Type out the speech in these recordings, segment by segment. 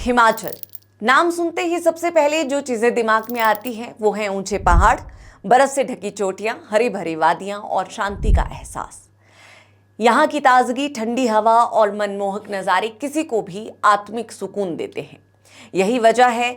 हिमाचल नाम सुनते ही सबसे पहले जो चीजें दिमाग में आती हैं वो हैं ऊंचे पहाड़, बर्फ से ढकी चोटियां, हरी भरी वादियां और शांति का एहसास। यहाँ की ताजगी, ठंडी हवा और मनमोहक नज़ारे किसी को भी आत्मिक सुकून देते हैं। यही वजह है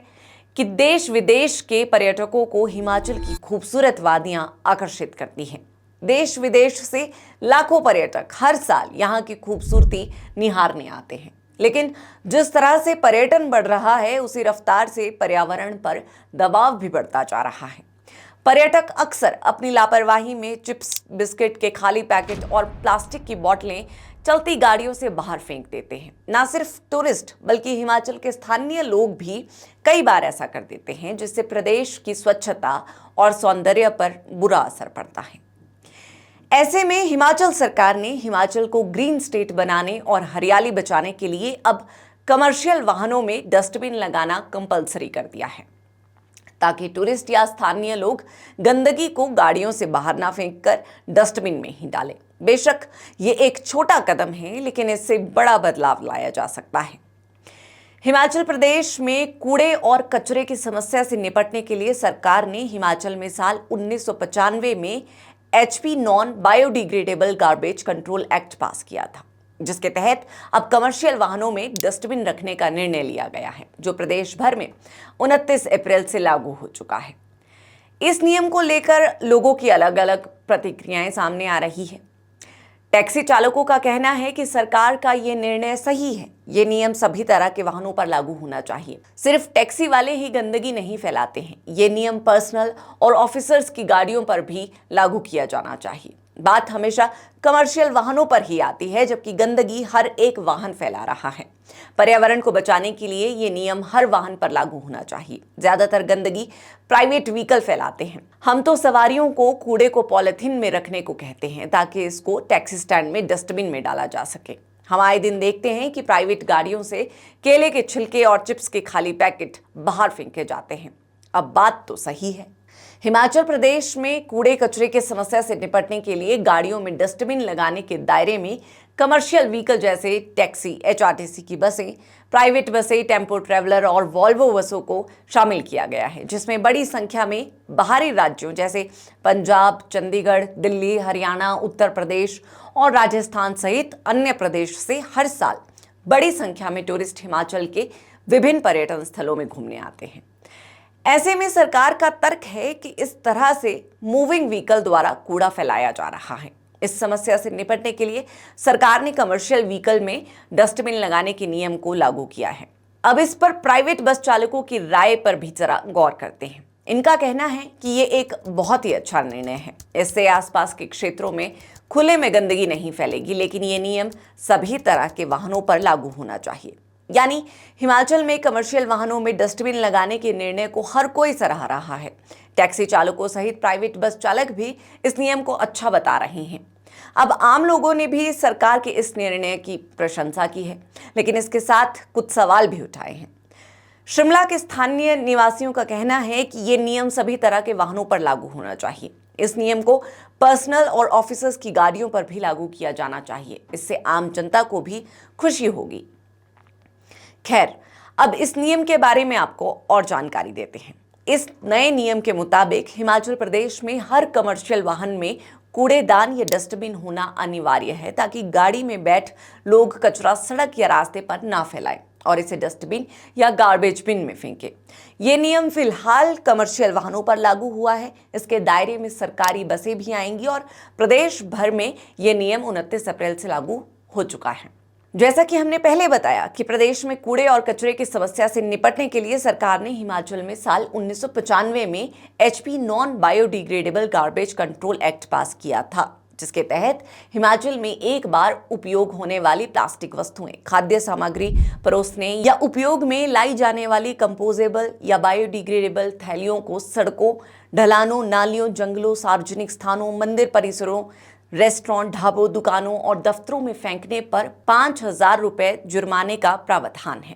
कि देश विदेश के पर्यटकों को हिमाचल की खूबसूरत वादियां आकर्षित करती हैं। देश विदेश से लाखों पर्यटक हर साल यहाँ की खूबसूरती निहारने आते हैं। लेकिन जिस तरह से पर्यटन बढ़ रहा है, उसी रफ्तार से पर्यावरण पर दबाव भी बढ़ता जा रहा है। पर्यटक अक्सर अपनी लापरवाही में चिप्स, बिस्किट के खाली पैकेट और प्लास्टिक की बोतलें चलती गाड़ियों से बाहर फेंक देते हैं। ना सिर्फ टूरिस्ट बल्कि हिमाचल के स्थानीय लोग भी कई बार ऐसा कर देते हैं, जिससे प्रदेश की स्वच्छता और सौंदर्य पर बुरा असर पड़ता है। ऐसे में हिमाचल सरकार ने हिमाचल को ग्रीन स्टेट बनाने और हरियाली बचाने के लिए अब कमर्शियल वाहनों में डस्टबिन लगाना कंपलसरी कर दिया है, ताकि टूरिस्ट या स्थानीय लोग गंदगी को गाड़ियों से बाहर ना फेंककर डस्टबिन में ही डालें। बेशक ये एक छोटा कदम है, लेकिन इससे बड़ा बदलाव लाया जा सकता है। हिमाचल प्रदेश में कूड़े और कचरे की समस्या से निपटने के लिए सरकार ने हिमाचल में साल 1995 में HP non biodegradable garbage control act पास किया था, जिसके तहत अब कमर्शियल वाहनों में डस्टबिन रखने का निर्णय लिया गया है, जो प्रदेश भर में 29 अप्रैल से लागू हो चुका है। इस नियम को लेकर लोगों की अलग अलग प्रतिक्रियाएं सामने आ रही है। टैक्सी चालकों का कहना है कि सरकार का ये निर्णय सही है। ये नियम सभी तरह के वाहनों पर लागू होना चाहिए। सिर्फ टैक्सी वाले ही गंदगी नहीं फैलाते हैं। ये नियम पर्सनल और ऑफिसर्स की गाड़ियों पर भी लागू किया जाना चाहिए। बात हमेशा कमर्शियल वाहनों पर ही आती है, जबकि गंदगी हर एक वाहन फैला रहा है। पर्यावरण को बचाने के लिए ये नियम हर वाहन पर लागू होना चाहिए। ज्यादातर गंदगी प्राइवेट व्हीकल फैलाते हैं। हम तो सवारियों को कूड़े को पॉलिथीन में रखने को कहते हैं, ताकि इसको टैक्सी स्टैंड में डस्टबिन में डाला जा सके। हम आए दिन देखते हैं कि प्राइवेट गाड़ियों से केले के छिलके और चिप्स के खाली पैकेट बाहर फेंके जाते हैं। अब बात तो सही है। हिमाचल प्रदेश में कूड़े कचरे की समस्या से निपटने के लिए गाड़ियों में डस्टबिन लगाने के दायरे में कमर्शियल व्हीकल जैसे टैक्सी, HRTC की बसें, प्राइवेट बसें, टेम्पो ट्रैवलर और वॉल्वो बसों को शामिल किया गया है, जिसमें बड़ी संख्या में बाहरी राज्यों जैसे पंजाब, चंडीगढ़, दिल्ली, हरियाणा, उत्तर प्रदेश और राजस्थान सहित अन्य प्रदेश से हर साल बड़ी संख्या में टूरिस्ट हिमाचल के विभिन्न पर्यटन स्थलों में घूमने आते हैं। ऐसे में सरकार का तर्क है कि इस तरह से मूविंग व्हीकल द्वारा कूड़ा फैलाया जा रहा है। इस समस्या से निपटने के लिए सरकार ने कमर्शियल व्हीकल में डस्टबिन लगाने के नियम को लागू किया है। अब इस पर प्राइवेट बस चालकों की राय पर भी जरा गौर करते हैं। इनका कहना है कि ये एक बहुत ही अच्छा निर्णय है। इससे आसपास के क्षेत्रों में खुले में गंदगी नहीं फैलेगी, लेकिन ये नियम सभी तरह के वाहनों पर लागू होना चाहिए। यानी हिमाचल में कमर्शियल वाहनों में डस्टबिन लगाने के निर्णय को हर कोई सराह रहा है। टैक्सी चालकों सहित प्राइवेट बस चालक भी इस नियम को अच्छा बता रहे हैं। अब आम लोगों ने भी सरकार के इस निर्णय की प्रशंसा की है, लेकिन इसके साथ कुछ सवाल भी उठाए हैं। शिमला के स्थानीय निवासियों का कहना है कि ये नियम सभी तरह के वाहनों पर लागू होना चाहिए। इस नियम को पर्सनल और ऑफिसर्स की गाड़ियों पर भी लागू किया जाना चाहिए। इससे आम जनता को भी खुशी होगी। खैर, अब इस नियम के बारे में आपको और जानकारी देते हैं। इस नए नियम के मुताबिक हिमाचल प्रदेश में हर कमर्शियल वाहन में कूड़ेदान या डस्टबिन होना अनिवार्य है, ताकि गाड़ी में बैठ लोग कचरा सड़क या रास्ते पर ना फैलाएं और इसे डस्टबिन या गार्बेज बिन में फेंके। ये नियम फिलहाल कमर्शियल वाहनों पर लागू हुआ है। इसके दायरे में सरकारी बसें भी आएंगी और प्रदेश भर में ये नियम 29 अप्रैल से लागू हो चुका है। जैसा कि हमने पहले बताया कि प्रदेश में कूड़े और कचरे की समस्या से निपटने के लिए सरकार ने हिमाचल में साल 1995 में HP non biodegradable garbage control act पास किया था, जिसके तहत हिमाचल में एक बार उपयोग होने वाली प्लास्टिक वस्तुएं, खाद्य सामग्री परोसने या उपयोग में लाई जाने वाली कंपोजेबल या बायोडिग्रेडेबल थैलियों को सड़कों, ढलानों, नालियों, जंगलों, सार्वजनिक स्थानों, मंदिर परिसरों, रेस्टोरेंट, ढाबों, दुकानों और दफ्तरों में फेंकने पर 5,000 रुपये जुर्माने का प्रावधान है।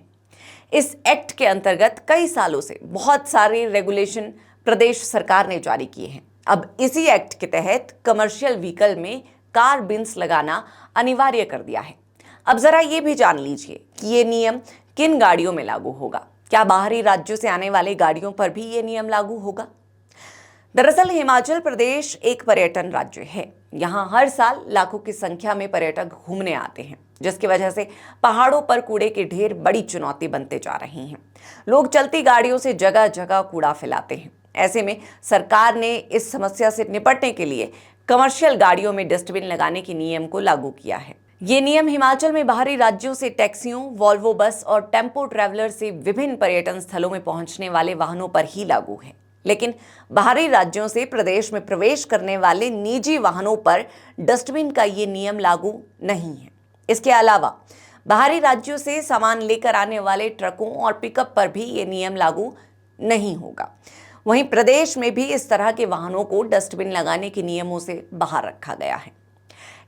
इस एक्ट के अंतर्गत कई सालों से बहुत सारे रेगुलेशन प्रदेश सरकार ने जारी किए हैं। अब इसी एक्ट के तहत कमर्शियल व्हीकल में कार बिन्स लगाना अनिवार्य कर दिया है। अब जरा ये भी जान लीजिए कि ये नियम किन गाड़ियों में लागू होगा? क्या बाहरी राज्यों से आने वाली गाड़ियों पर भी ये नियम लागू होगा? दरअसल हिमाचल प्रदेश एक पर्यटन राज्य है। यहाँ हर साल लाखों की संख्या में पर्यटक घूमने आते हैं, जिसकी वजह से पहाड़ों पर कूड़े के ढेर बड़ी चुनौती बनते जा रही हैं। लोग चलती गाड़ियों से जगह जगह कूड़ा फैलाते हैं। ऐसे में सरकार ने इस समस्या से निपटने के लिए कमर्शियल गाड़ियों में डस्टबिन लगाने के नियम को लागू किया है। ये नियम हिमाचल में बाहरी राज्यों से टैक्सियों, वॉल्वो बस और टेम्पो ट्रैवलर से विभिन्न पर्यटन स्थलों में पहुंचने वाले वाहनों पर ही लागू है। लेकिन बाहरी राज्यों से प्रदेश में प्रवेश करने वाले निजी वाहनों पर डस्टबिन का ये नियम लागू नहीं है। इसके अलावा बाहरी राज्यों से सामान लेकर आने वाले ट्रकों और पिकअप पर भी ये नियम लागू नहीं होगा। वहीं प्रदेश में भी इस तरह के वाहनों को डस्टबिन लगाने के नियमों से बाहर रखा गया है।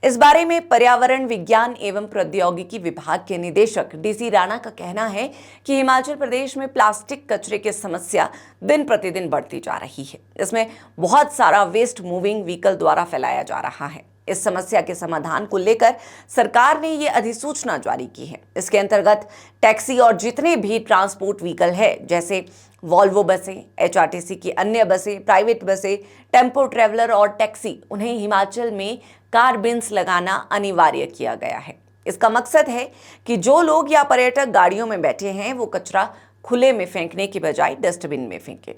इस बारे में पर्यावरण विज्ञान एवं प्रौद्योगिकी विभाग के निदेशक डीसी राणा का कहना है कि हिमाचल प्रदेश में प्लास्टिक कचरे की समस्या दिन प्रतिदिन बढ़ती जा रही है। इसमें बहुत सारा वेस्ट मूविंग व्हीकल द्वारा फैलाया जा रहा है। इस समस्या के समाधान को लेकर सरकार ने ये अधिसूचना जारी की है। इसके अंतर्गत टैक्सी और जितने भी ट्रांसपोर्ट व्हीकल है, जैसे वॉल्वो बसें, एचआरटीसी की अन्य बसें, प्राइवेट बसें, टेम्पो ट्रैवलर और टैक्सी, उन्हें हिमाचल में कार बिन्स लगाना अनिवार्य किया गया है। इसका मकसद है कि जो लोग या पर्यटक गाड़ियों में बैठे हैं वो कचरा खुले में फेंकने की बजाय डस्टबिन में फेंके,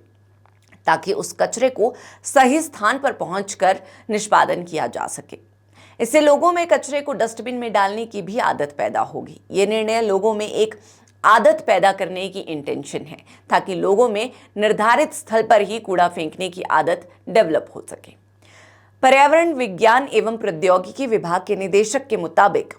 ताकि उस कचरे को सही स्थान पर पहुंचकर निष्पादन किया जा सके। इससे लोगों में कचरे को डस्टबिन में डालने की भी आदत पैदा होगी। ये निर्णय लोगों में एक आदत पैदा करने की इंटेंशन है, ताकि लोगों में निर्धारित स्थल पर ही कूड़ा फेंकने की आदत डेवलप हो सके। पर्यावरण विज्ञान एवं प्रौद्योगिकी विभाग के निदेशक के मुताबिक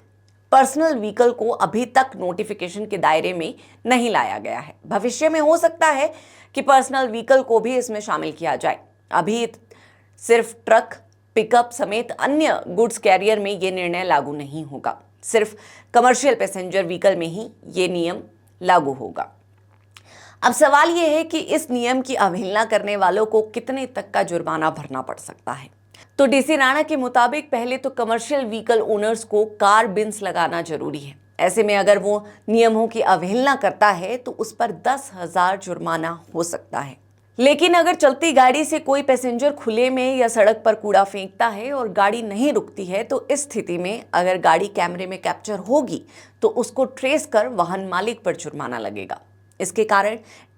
पर्सनल व्हीकल को अभी तक नोटिफिकेशन के दायरे में नहीं लाया गया है। भविष्य में हो सकता है कि पर्सनल व्हीकल को भी इसमें शामिल किया जाए। अभी सिर्फ ट्रक, पिकअप समेत अन्य गुड्स कैरियर में ये निर्णय लागू नहीं होगा। सिर्फ कमर्शियल पैसेंजर व्हीकल में ही ये नियम लागू होगा। अब सवाल ये है कि इस नियम की अवहेलना करने वालों को कितने तक का जुर्माना भरना पड़ सकता है। तो डीसी राणा के मुताबिक पहले तो कमर्शियल व्हीकल ओनर्स को कार बिन्स लगाना जरूरी है। ऐसे में अगर वो नियमों की अवहेलना करता है तो उस पर 10,000 जुर्माना हो सकता है। लेकिन अगर चलती गाड़ी से कोई पैसेंजर खुले में या सड़क पर कूड़ा फेंकता है और गाड़ी नहीं रुकती है, तो इस स्थिति में अगर गाड़ी कैमरे में कैप्चर होगी तो उसको ट्रेस कर वाहन मालिक पर जुर्माना लगेगा। इसके कारण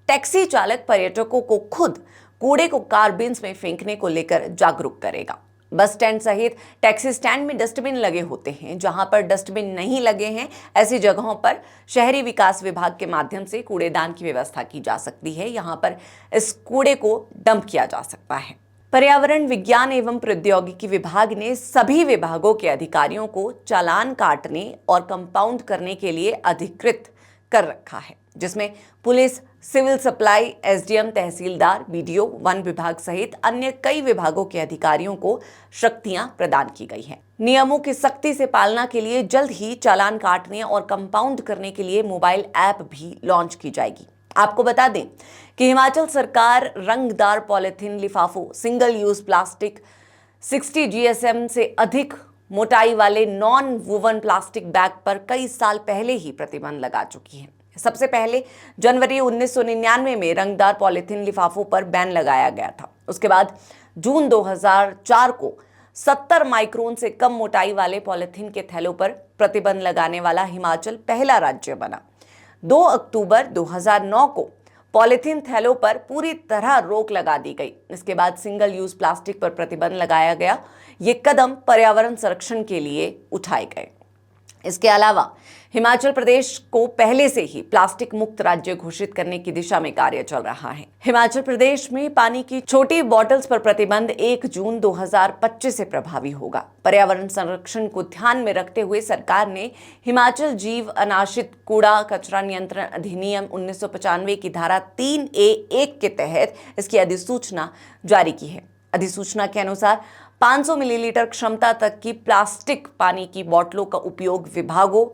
टैक्सी चालक पर्यटकों को खुद कूड़े को कार बिन्स में फेंकने को लेकर जागरूक करेगा। बस स्टैंड सहित टैक्सी स्टैंड में डस्टबिन लगे होते हैं। जहां पर डस्टबिन नहीं लगे हैं, ऐसी जगहों पर शहरी विकास विभाग के माध्यम से कूड़ेदान की व्यवस्था की जा सकती है। यहां पर इस कूड़े को डंप किया जा सकता है। पर्यावरण विज्ञान एवं प्रौद्योगिकी विभाग ने सभी विभागों के अधिकारियों को चालान काटने और कंपाउंड करने के लिए अधिकृत कर रखा है, जिसमें पुलिस, सिविल सप्लाई, एसडीएम, तहसीलदार, बीडीओ, वन विभाग सहित अन्य कई विभागों के अधिकारियों को शक्तियां प्रदान की गई हैं। नियमों की सख्ती से पालना के लिए जल्द ही चालान काटने और कंपाउंड करने के लिए मोबाइल ऐप भी लॉन्च की जाएगी। आपको बता दें कि हिमाचल सरकार रंगदार पॉलिथीन लिफाफों, सिंगल यूज प्लास्टिक, 60 GSM से अधिक मोटाई वाले नॉन वूवन प्लास्टिक बैग पर कई साल पहले ही प्रतिबंध लगा चुकी है। सबसे पहले जनवरी 1999 में रंगदार पॉलिथीन लिफाफों पर बैन लगाया गया था। उसके बाद जून 2004 को 70 माइक्रोन से कम मोटाई वाले पॉलिथीन के थैलों पर प्रतिबंध लगाने वाला हिमाचल पहला राज्य बना। 2 अक्टूबर 2009 को पॉलिथीन थैलों पर पूरी तरह रोक लगा दी गई। इसके बाद सिंगल यूज प्लास्टिक पर प्रतिबंध लगाया गया। ये कदम पर्यावरण संरक्षण के लिए उठाए गए। इसके अलावा हिमाचल प्रदेश को पहले से ही प्लास्टिक मुक्त राज्य घोषित करने की दिशा में कार्य चल रहा है। हिमाचल प्रदेश में पानी की छोटी बॉटल्स पर प्रतिबंध 1 जून 2025 से प्रभावी होगा। पर्यावरण संरक्षण को ध्यान में रखते हुए सरकार ने हिमाचल जीव अनाशित कूड़ा कचरा नियंत्रण अधिनियम 1995 की धारा 3A(1) के तहत इसकी अधिसूचना जारी की है। अधिसूचना के अनुसार 500 मिलीलीटर क्षमता तक की प्लास्टिक पानी की बोतलों का उपयोग विभागों,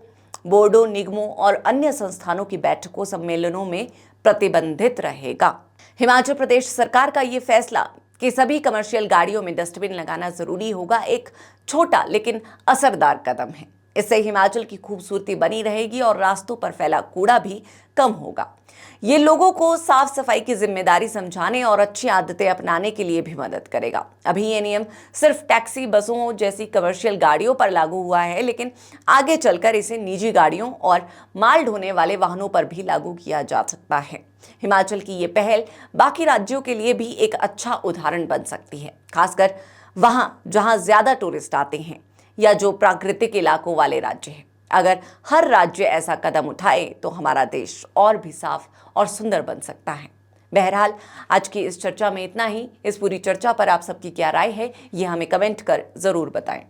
बोर्डों, निगमों और अन्य संस्थानों की बैठकों, सम्मेलनों में प्रतिबंधित रहेगा। हिमाचल प्रदेश सरकार का ये फैसला कि सभी कमर्शियल गाड़ियों में डस्टबिन लगाना जरूरी होगा एक छोटा लेकिन असरदार कदम है। इससे हिमाचल की खूबसूरती बनी रहेगी और रास्तों पर फैला कूड़ा भी कम होगा। ये लोगों को साफ सफाई की जिम्मेदारी समझाने और अच्छी आदतें अपनाने के लिए भी मदद करेगा। अभी ये नियम सिर्फ टैक्सी, बसों जैसी कमर्शियल गाड़ियों पर लागू हुआ है, लेकिन आगे चलकर इसे निजी गाड़ियों और माल ढोने वाले वाहनों पर भी लागू किया जा सकता है। हिमाचल की ये पहल बाकी राज्यों के लिए भी एक अच्छा उदाहरण बन सकती है, खासकर वहां जहां ज्यादा टूरिस्ट आते हैं या जो प्राकृतिक इलाकों वाले राज्य हैं। अगर हर राज्य ऐसा कदम उठाए तो हमारा देश और भी साफ और सुंदर बन सकता है। बहरहाल आज की इस चर्चा में इतना ही। इस पूरी चर्चा पर आप सबकी क्या राय है, ये हमें कमेंट कर जरूर बताएं।